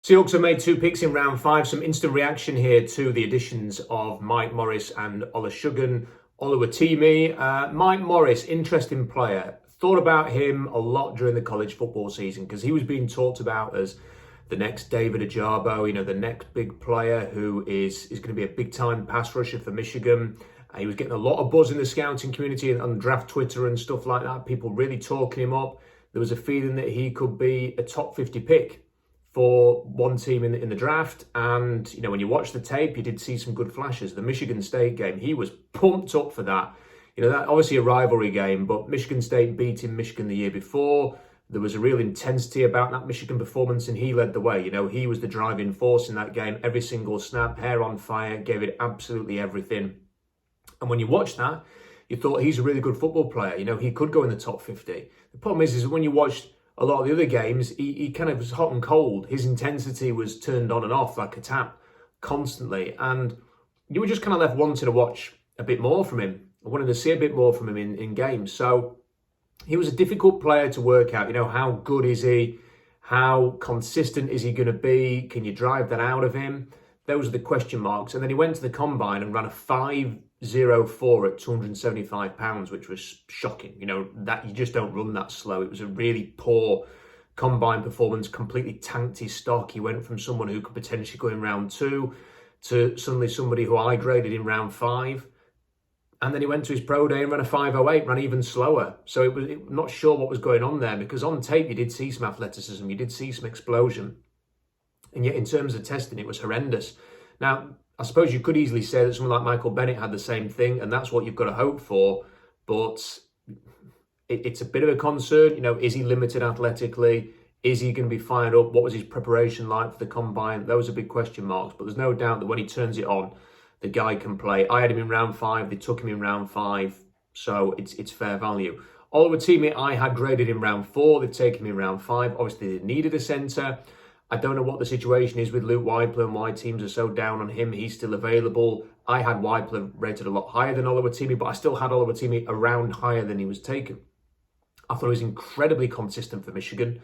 Seahawks have made 2 picks in round 5. Some instant reaction here to the additions of Mike Morris and Oluwatimi. Mike Morris, interesting player. Thought about him a lot during the college football season because he was being talked about as the next David Ajabo, the next big player who is going to be a big-time pass rusher for Michigan. He was getting a lot of buzz in the scouting community and on draft Twitter and stuff like that. People really talking him up. There was a feeling that he could be a top 50 pick for one team in the draft. And, when you watch the tape, you did see some good flashes. The Michigan State game, he was pumped up for that. That obviously a rivalry game, but Michigan State beating Michigan the year before. There was a real intensity about that Michigan performance, and he led the way. He was the driving force in that game. Every single snap, hair on fire, gave it absolutely everything. And when you watch that, you thought he's a really good football player. He could go in the top 50. The problem is when you watch a lot of the other games, he kind of was hot and cold. His intensity was turned on and off like a tap constantly. And you were just kind of left wanting to watch a bit more from him. I wanted to see a bit more from him in games. So he was a difficult player to work out. How good is he? How consistent is he going to be? Can you drive that out of him? Those are the question marks. And then he went to the combine and ran a 5.04 at 275 pounds, which was shocking. That you just don't run that slow. It was a really poor combine performance, completely tanked his stock. He went from someone who could potentially go in round 2 to suddenly somebody who I graded in round 5. And then he went to his pro day and ran a 5.08, ran even slower. So I'm not sure what was going on there, because on tape you did see some athleticism, you did see some explosion. And yet in terms of testing, it was horrendous. Now, I suppose you could easily say that someone like Michael Bennett had the same thing, and that's what you've got to hope for. But it's a bit of a concern. Is he limited athletically? Is he going to be fired up? What was his preparation like for the combine? Those are big question marks. But there's no doubt that when he turns it on, the guy can play. I had him in round 5. They took him in round 5. So it's fair value. Oluwatimi, I had graded in round 4. They've taken him in round 5. Obviously, they needed a centre. I don't know what the situation is with Luke Wypler and why teams are so down on him. He's still available. I had Wypler rated a lot higher than Oluwatimi, but I still had Oluwatimi around higher than he was taken. I thought he was incredibly consistent for Michigan.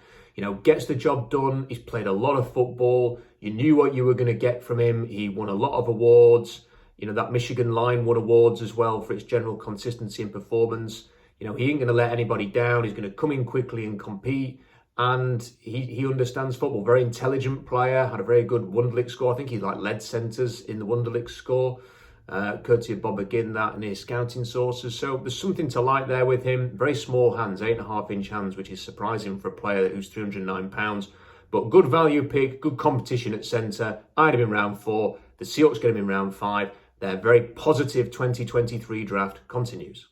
Gets the job done. He's played a lot of football. You knew what you were going to get from him. He won a lot of awards. That Michigan line won awards as well for its general consistency and performance. He ain't going to let anybody down. He's going to come in quickly and compete. And he understands football. Very intelligent player. Had a very good Wonderlic score. I think he led centres in the Wonderlic score. Courtesy of Bob McGinn, that and his scouting sources. So there's something to like there with him. Very small hands, 8.5-inch hands, which is surprising for a player who's 309 pounds. But good value pick, good competition at centre. I had him in round 4. The Seahawks get him in round 5. Their very positive 2023 draft continues.